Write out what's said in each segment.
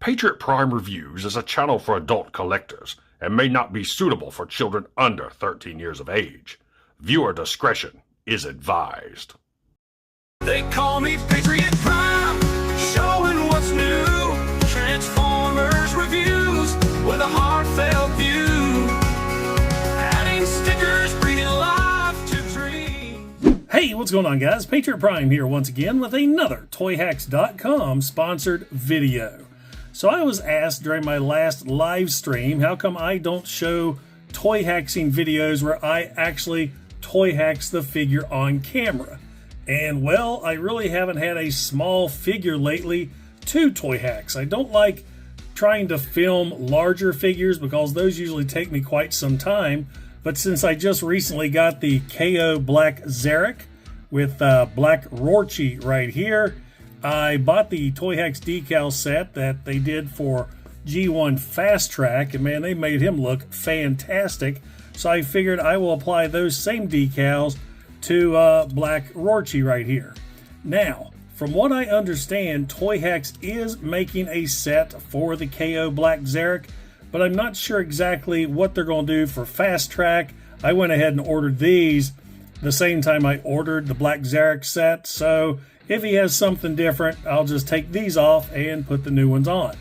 Patriot Prime Reviews is a channel for adult collectors and may not be suitable for children under 13 years of age. Viewer discretion is advised. They call me Patriot Prime, showing what's new. Transformers reviews with a heartfelt view. Adding stickers, breathing life to dreams. Hey, what's going on, guys? Patriot Prime here once again with another Toyhax.com sponsored video. So I was asked during my last live stream, how come I don't show toy haxing videos where I actually toy hacks the figure on camera? And well, I really haven't had a small figure lately to toy hacks. I don't like trying to film larger figures because those usually take me quite some time. But since I just recently got the KO Black Zarak with Black Roritchi right here, I bought the Toyhax Decal set that they did for G1 Fast Track, and man, they made him look fantastic. So I figured I will apply those same decals to Black Roritchi right here. Now, from what I understand, Toyhax is making a set for the KO Black Zarak, but I'm not sure exactly what they're going to do for Fast Track. I went ahead and ordered these the same time I ordered the Black Zarak set, so if he has something different, I'll just take these off and put the new ones on.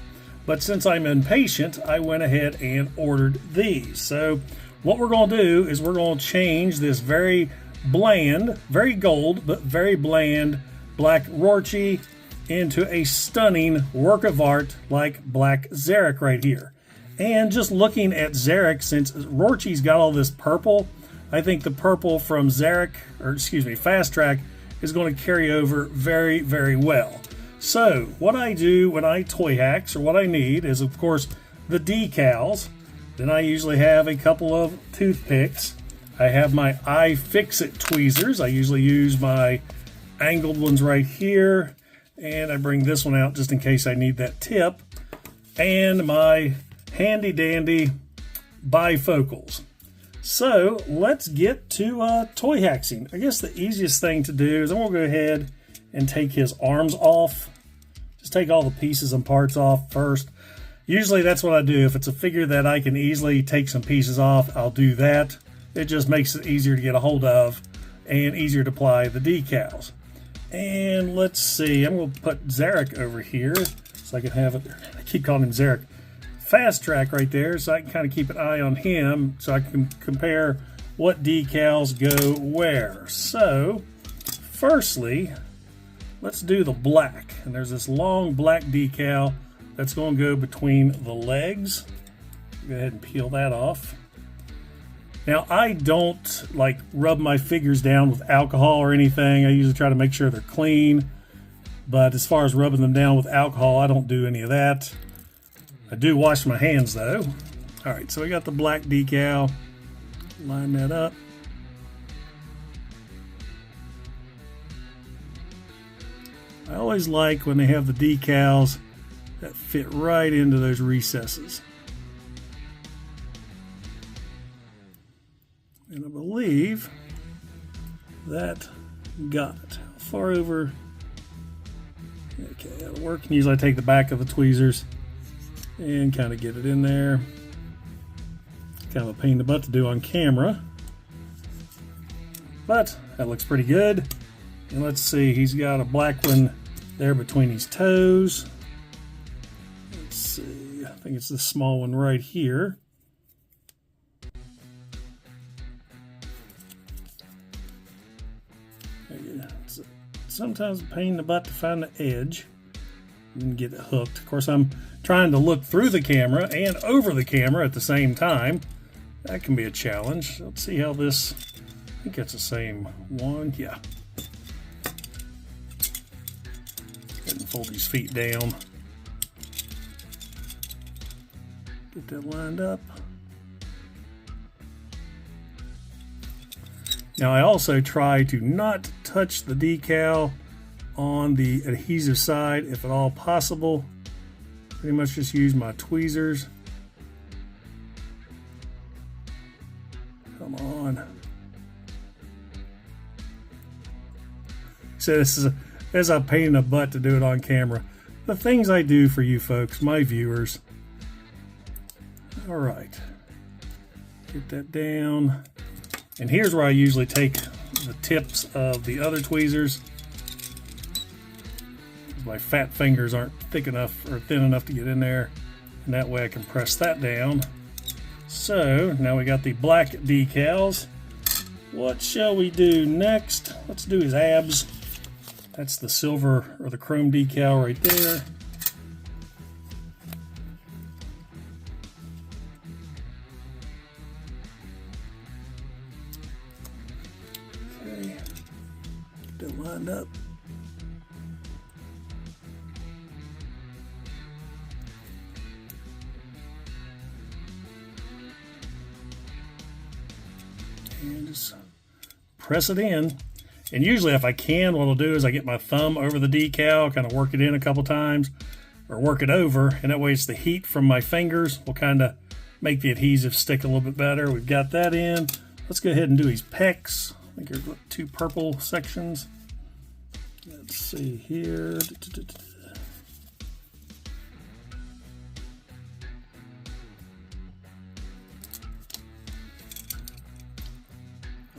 But since I'm impatient, I went ahead and ordered these. So what we're going to do is we're going to change this very bland, very gold, but very bland Black Roritchi into a stunning work of art like Black Zarak right here. And just looking at Zarak, since Roritchi's got all this purple, I think the purple from Zarak, or excuse me, Fast Track, is going to carry over very, very well. So what I do when I toy hacks, or what I need, is of course the decals. Then I usually have a couple of toothpicks. I have my iFixit tweezers. I usually use my angled ones right here, and I bring this one out just in case I need that tip, and my handy dandy bifocals. So let's get to toy haxing. I guess the easiest thing to do is I'm going to go ahead and take his arms off. Just take all the pieces and parts off first. Usually that's what I do. If it's a figure that I can easily take some pieces off, I'll do that. It just makes it easier to get a hold of and easier to apply the decals. And let's see, I'm going to put Zarak over here so I can have it. I keep calling him Zarak. Fast Track right there, so I can kind of keep an eye on him so I can compare what decals go where. So firstly, let's do the black, and there's this long black decal that's going to go between the legs. Go ahead and peel that off. Now I don't like rub my figures down with alcohol or anything. I usually try to make sure they're clean, but as far as rubbing them down with alcohol, I don't do any of that. I do wash my hands though. All right, so we got the black decal. Line that up. I always like when they have the decals that fit right into those recesses. And I believe that got it. How far over? Okay, that'll work. And usually I take the back of the tweezers and kind of get it in there. Kind of a pain in the butt to do on camera, but that looks pretty good. And let's see, he's got a black one there between his toes. Let's see, I think it's the small one right here. It's sometimes a pain in the butt to find the edge and get it hooked. Of course, I'm trying to look through the camera and over the camera at the same time. That can be a challenge. Let's see how this, I think it's the same one. Yeah. Go ahead and fold these feet down. Get that lined up. Now I also try to not touch the decal on the adhesive side if at all possible. Pretty much just use my tweezers. Come on. So this is a pain in the butt to do it on camera. the things I do for you folks, my viewers. All right, get that down. And here's where I usually take the tips of the other tweezers. My fat fingers aren't thick enough or thin enough to get in there, and that way I can press that down. So now we got the black decals. What shall we do next? Let's do his abs. That's the silver or the chrome decal right there. Okay, get that lined up. And just press it in. And usually if I can, what I'll do is I get my thumb over the decal, kind of work it in a couple times, or work it over, and that way it's the heat from my fingers will kind of make the adhesive stick a little bit better. We've got that in. Let's go ahead and do his pecs. I think there's two purple sections. Let's see here.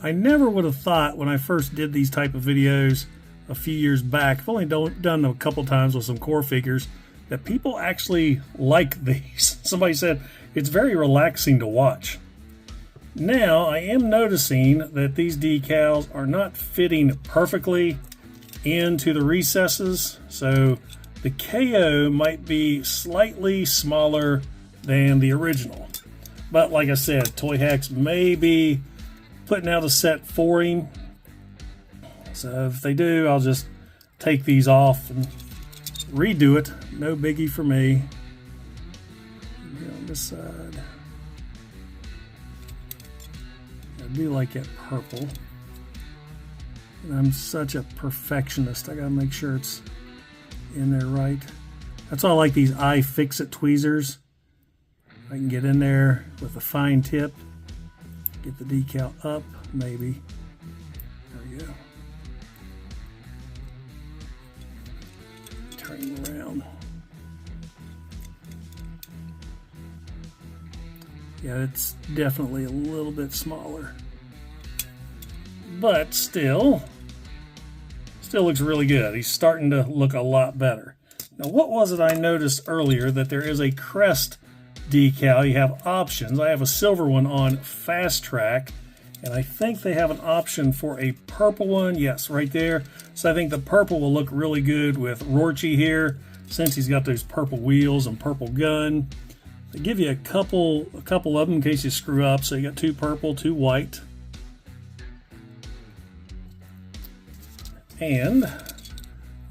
I never would have thought when I first did these type of videos a few years back, I've only done them a couple times with some core figures, that people actually like these. Somebody said it's very relaxing to watch. Now I am noticing that these decals are not fitting perfectly into the recesses, so the KO might be slightly smaller than the original. But like I said, Toyhax may be putting out a set for him. So if they do, I'll just take these off and redo it. No biggie for me. Here on this side. I do like that purple. And I'm such a perfectionist. I gotta make sure it's in there right. That's why I like these iFixit tweezers. I can get in there with a fine tip. Get the decal up, maybe. There we go. Turn it around. Yeah, it's definitely a little bit smaller. But still looks really good. He's starting to look a lot better. Now, what was it I noticed earlier? That there is a crest decal. You have options. I have a silver one on Fast Track, and I think they have an option for a purple one. Yes, right there. So I think the purple will look really good with Roritchi here, since he's got those purple wheels and purple gun. They give you a couple of them in case you screw up. So you got two purple, two white. And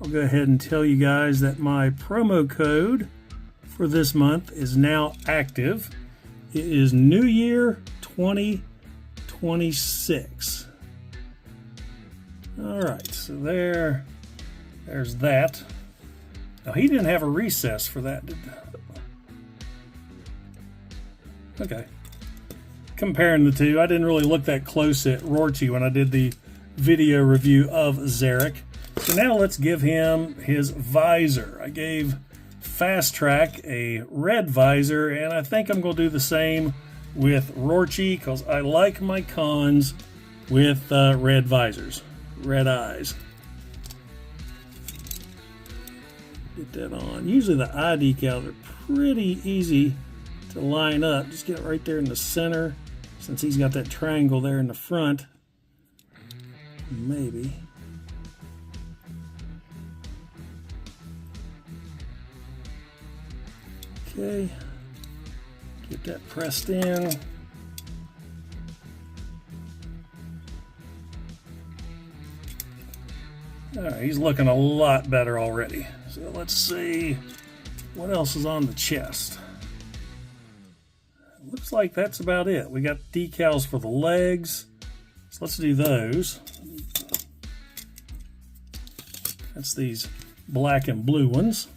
I'll go ahead and tell you guys that my promo code for this month is now active. It is New Year 2026. All right, so there's that. Now he didn't have a recess for that, did he? Okay. Comparing the two, I didn't really look that close at Roritchi when I did the video review of Zarak. So now let's give him his visor. I gave Fast Track a red visor, and I think I'm going to do the same with Roritchi because I like my cons with red visors, red eyes. Get that on. Usually the eye decals are pretty easy to line up. Just get it right there in the center, since he's got that triangle there in the front. Maybe. Okay, get that pressed in. All right, he's looking a lot better already. So let's see what else is on the chest. Looks like that's about it. We got decals for the legs. So let's do those. That's these black and blue ones.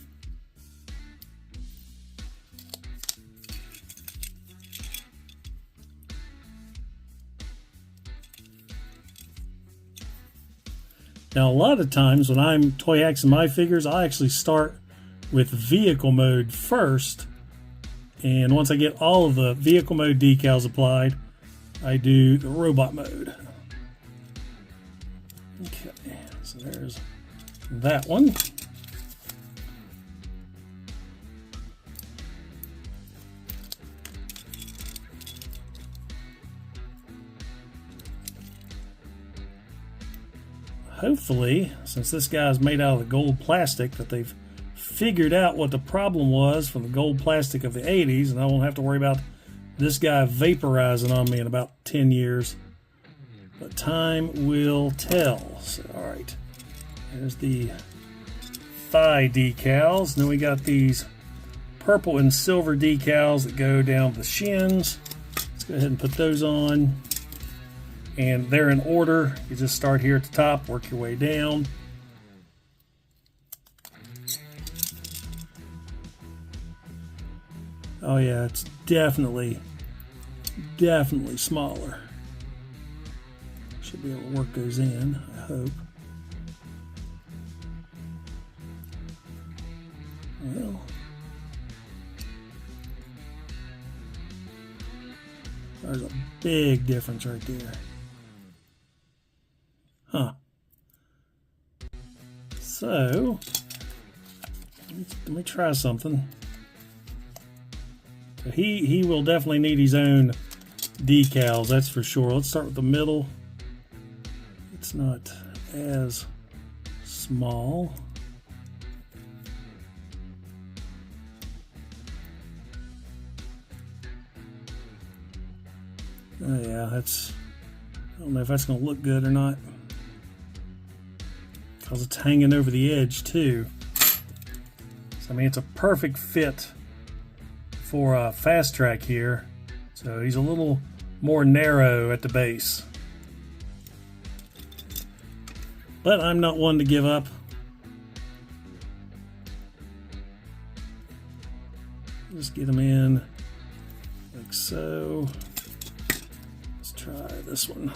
Now, a lot of times when I'm Toyhaxing my figures, I actually start with vehicle mode first, and once I get all of the vehicle mode decals applied, I do the robot mode. Okay, so there's that one. Hopefully, since this guy's made out of the gold plastic, that they've figured out what the problem was from the gold plastic of the 80s, and I won't have to worry about this guy vaporizing on me in about 10 years. But time will tell. So, all right, there's the thigh decals. Then we got these purple and silver decals that go down the shins. Let's go ahead and put those on. And they're in order. You just start here at the top, work your way down. Oh yeah, it's definitely smaller. Should be able to work those in, I hope. Well, there's a big difference right there. Huh. So, let me try something. So he will definitely need his own decals, that's for sure. Let's start with the middle. It's not as small. Oh yeah, I don't know if that's going to look good or not. Because it's hanging over the edge too. So, I mean, it's a perfect fit for a fast track here. So he's a little more narrow at the base. But I'm not one to give up. Just get them in like so. Let's try this one.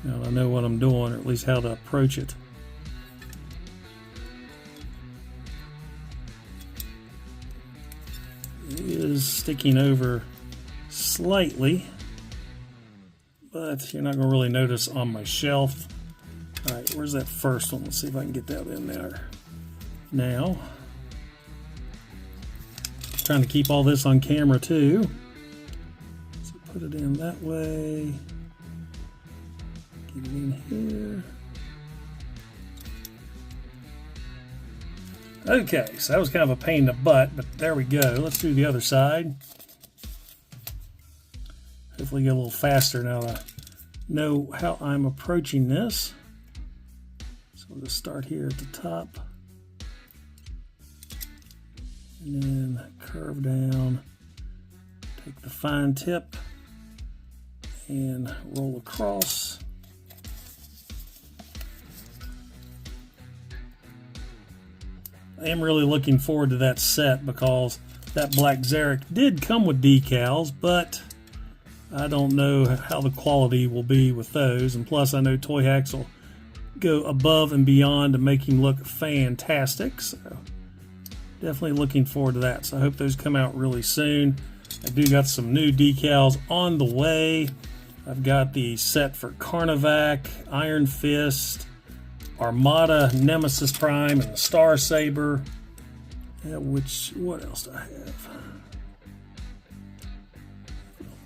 Now I know what I'm doing, or at least how to approach it. It is sticking over slightly, but you're not going to really notice on my shelf. All right, where's that first one? Let's see if I can get that in there. Now, trying to keep all this on camera too. So put it in that way. Get it in here. Okay, so that was kind of a pain in the butt, but there we go. Let's do the other side. Hopefully get a little faster now that I know how I'm approaching this. So we'll just start here at the top. And then curve down. Take the fine tip and roll across. I am really looking forward to that set because that Black Zarak did come with decals, but I don't know how the quality will be with those. And plus, I know Toyhax will go above and beyond to make him look fantastic. So definitely looking forward to that. So I hope those come out really soon. I do got some new decals on the way. I've got the set for Carnivac, Iron Fist, Armada, Nemesis Prime, and the Star Saber. What else do I have?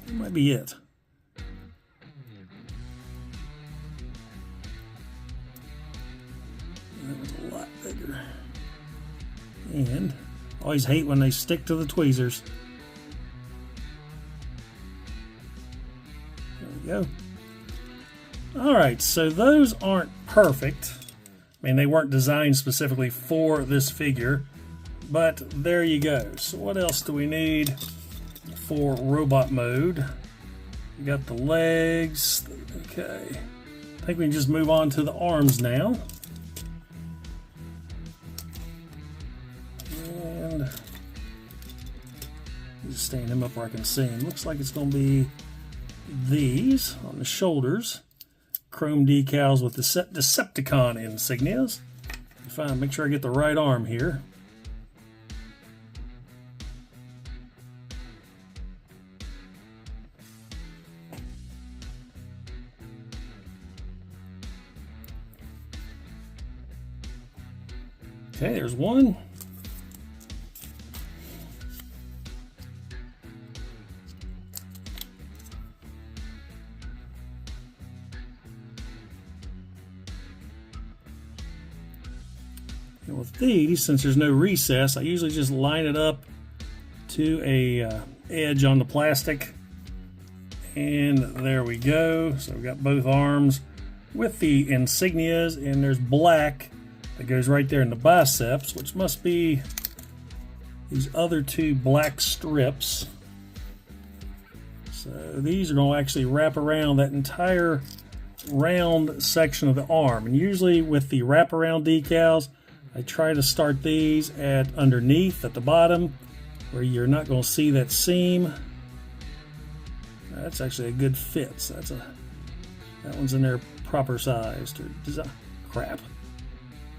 That might be it. That was a lot bigger. And I always hate when they stick to the tweezers. There we go. Alright, so those aren't perfect. I mean, they weren't designed specifically for this figure, but there you go. So what else do we need for robot mode? We got the legs. Okay. I think we can just move on to the arms now. And just stand him up where I can see him. Looks like it's going to be these on the shoulders. Chrome decals with the Decepticon insignias. Fine, make sure I get the right arm here. Okay, there's one. And with these, since there's no recess, I usually just line it up to a edge on the plastic. And there we go. So we've got both arms with the insignias, and there's black that goes right there in the biceps, which must be these other two black strips. So these are going to actually wrap around that entire round section of the arm. And usually with the wraparound decals, I try to start these at underneath at the bottom where you're not going to see that seam. That's actually a good fit. So that one's in there proper sized. Or design. Crap.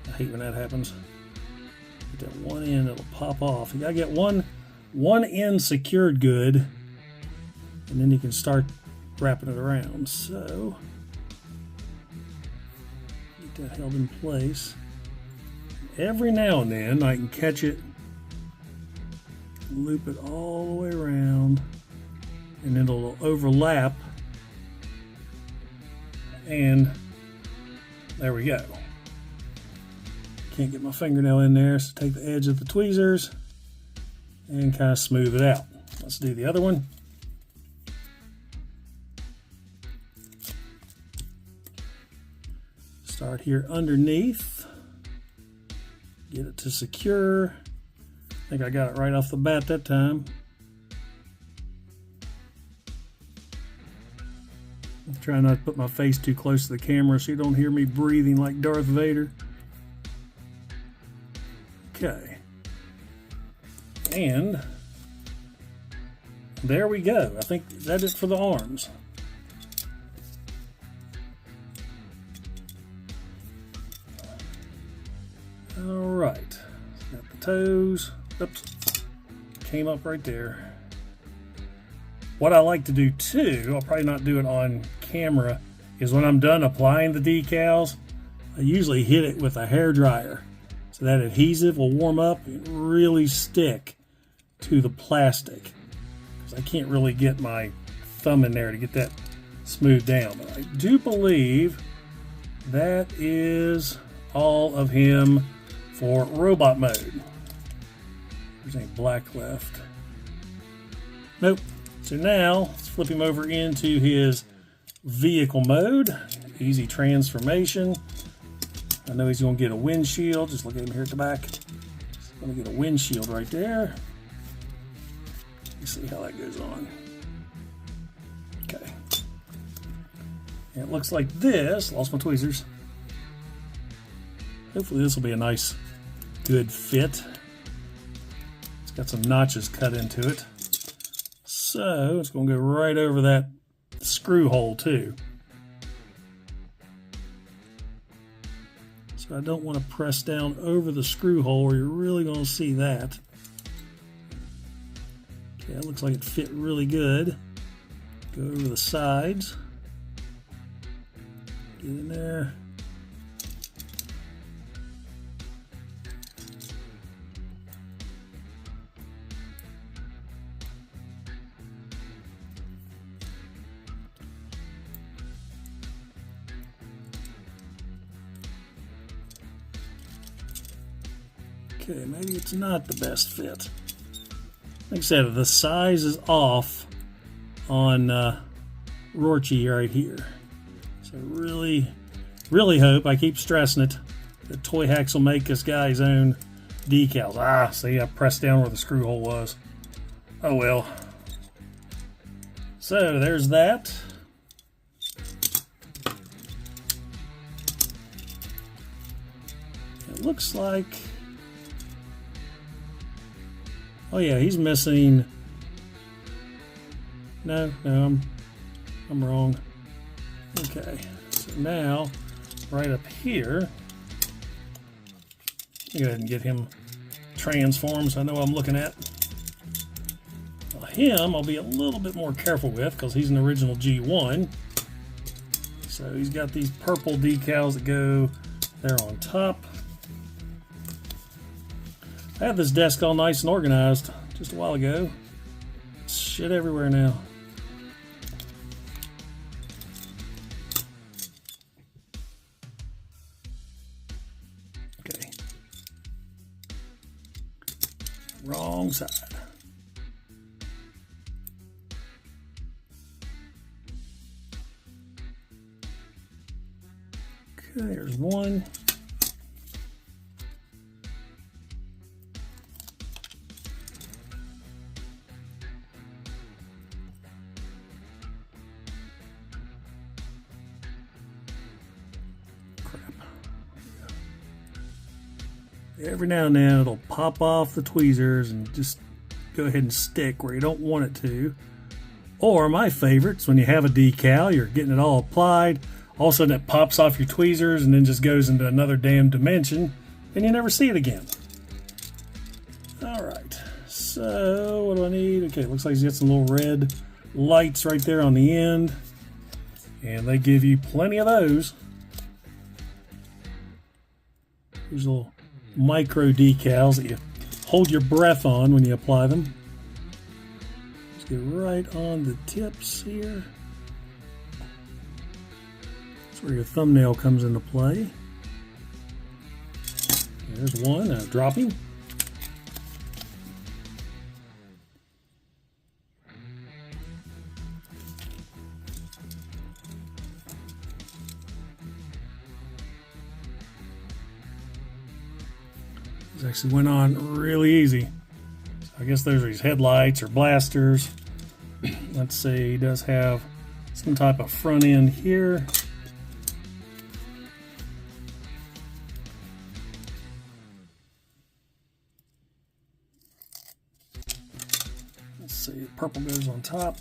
I hate when that happens. Get that one end, it'll pop off. You gotta get one end secured good, and then you can start wrapping it around. So get that held in place. Every now and then I can catch it, loop it all the way around, and then it'll overlap, and there we go. Can't get my fingernail in there, so take the edge of the tweezers and kind of smooth it out. Let's do the other one. Start here underneath. Get it to secure. I think I got it right off the bat that time. I'm trying not to put my face too close to the camera so you don't hear me breathing like Darth Vader. Okay, and there we go. I think that's it for the arms. All right, got the toes. Oops, came up right there. What I like to do too, I'll probably not do it on camera, is when I'm done applying the decals, I usually hit it with a hairdryer. So that adhesive will warm up and really stick to the plastic. Because I can't really get my thumb in there to get that smoothed down. But I do believe that is all of him for robot mode. There's any black left. Nope. So now let's flip him over into his vehicle mode. Easy transformation. I know he's going to get a windshield. Just look at him here at the back. He's going to get a windshield right there. Let's see how that goes on. Okay. And it looks like this. Lost my tweezers. Hopefully this will be a nice, good fit. It's got some notches cut into it. So it's going to go right over that screw hole too. So I don't want to press down over the screw hole or you're really going to see that. Okay, that looks like it fit really good. Go over the sides. Get in there. Okay, maybe it's not the best fit. Like I said, the size is off on Roritchi right here. So really hope, I keep stressing it, that Toyhax will make this guy his own decals. Ah, see, I pressed down where the screw hole was. Oh well. So there's that. It looks like, oh yeah, he's missing No, I'm wrong. Okay, so now right up here, go ahead and get him transformed so I know what I'm looking at. Well, him I'll be a little bit more careful with because he's an original G1. So he's got these purple decals that go there on top. I had this desk all nice and organized just a while ago. Shit everywhere now. Okay. Wrong side. Okay, there's one. Every now and then it'll pop off the tweezers and just go ahead and stick where you don't want it to. Or my favorites, when you have a decal, you're getting it all applied, all of a sudden it pops off your tweezers and then just goes into another damn dimension and you never see it again. Alright, so what do I need? Okay, looks like he's got some little red lights right there on the end. And they give you plenty of those. Here's a little micro decals that you hold your breath on when you apply them. Just get right on the tips here. That's where your thumbnail comes into play. There's one, dropping. This actually went on really easy. So I guess those are his headlights or blasters. Let's see, he does have some type of front end here. Let's see, purple goes on top.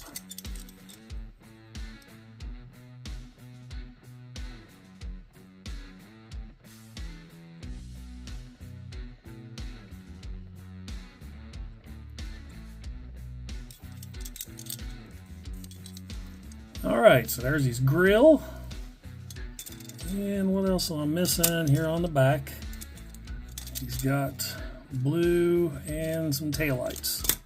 Alright, so there's his grill. And what else am I missing here on the back? He's got blue and some taillights.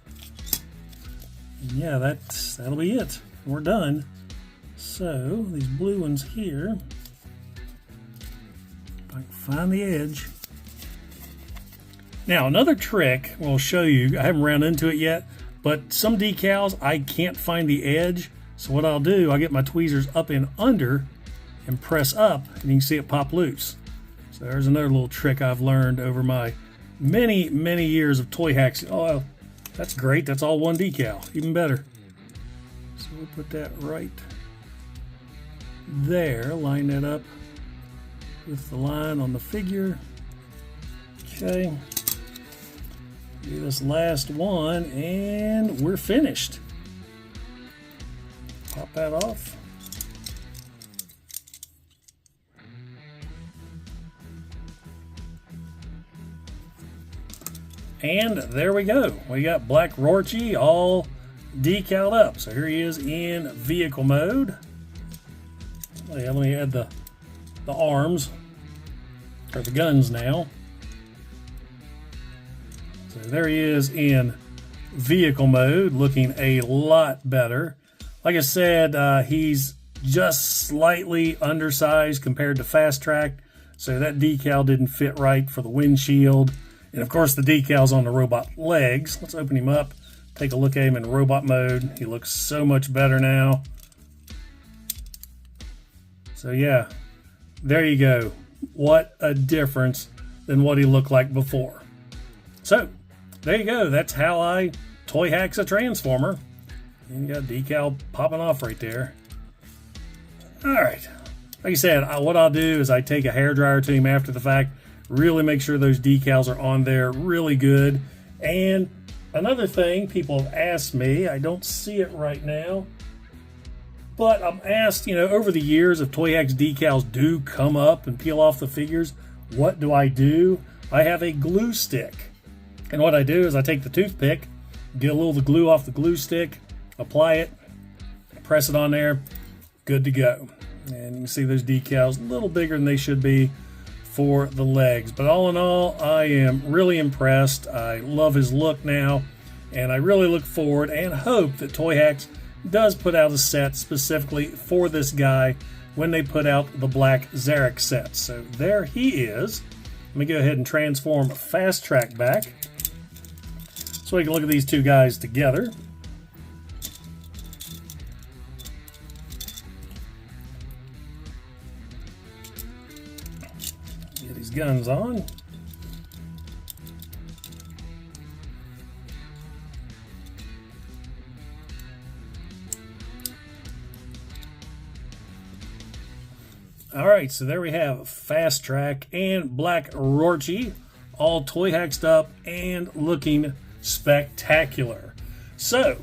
And yeah, that'll be it. We're done. So, these blue ones here, if I can find the edge. Now, another trick we'll show you, I haven't ran into it yet, but some decals, I can't find the edge. So what I'll do, I'll get my tweezers up and under and press up, and you can see it pop loose. So there's another little trick I've learned over my many, many years of Toyhax. Oh, that's great. That's all one decal. Even better. So we'll put that right there. Line that up with the line on the figure. Okay. Do this last one, and we're finished. Pop that off. And there we go. We got Black Roritchi all decaled up. So here he is in vehicle mode. Oh yeah, let me add the arms, or the guns now. So there he is in vehicle mode, looking a lot better. Like I said, he's just slightly undersized compared to Fast Track, so that decal didn't fit right for the windshield. And of course the decal's on the robot legs. Let's open him up, take a look at him in robot mode. He looks so much better now. So yeah, there you go. What a difference than what he looked like before. So, there you go. That's how I Toyhax a Transformer. And you got decal popping off right there. Alright. Like I said, what I'll do is I take a hairdryer to him after the fact, really make sure those decals are on there really good. And another thing people have asked me, I don't see it right now, but I'm asked, over the years, if Toyhax decals do come up and peel off the figures, what do? I have a glue stick. And what I do is I take the toothpick, get a little of the glue off the glue stick, apply it, press it on there, good to go. And you can see those decals a little bigger than they should be for the legs. But all in all, I am really impressed. I love his look now, and I really look forward and hope that Toyhax does put out a set specifically for this guy when they put out the Black Zarak set. So there he is. Let me go ahead and transform Fast Track back so we can look at these two guys together. Get his guns on. All right, so there we have Fast Track and Black Roritchi, all Toyhaxed up and looking spectacular. So,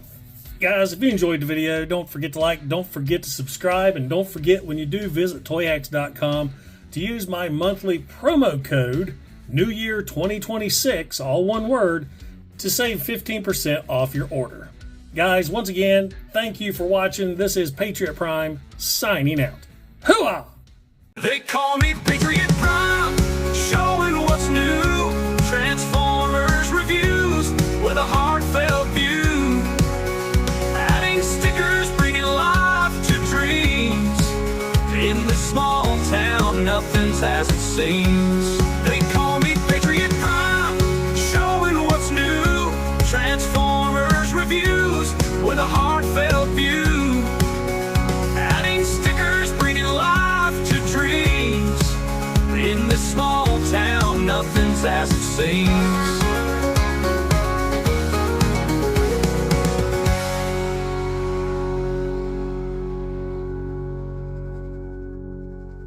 guys, if you enjoyed the video, don't forget to like, don't forget to subscribe, and don't forget when you do visit Toyhax.com to use my monthly promo code, New Year 2026, all one word, to save 15% off your order. Guys, once again, thank you for watching. This is Patriot Prime, signing out. Hooah! They call me Patriot Prime, showing what's new. Transformers reviews with a heartfelt view. Adding stickers, bringing life to dreams. In this small town, nothing's as it seems. They call me Patriot Prime, showing what's new. Transformers reviews with a heartfelt view. Adding stickers, bringing life to dreams. In this small town, nothing's as it seems.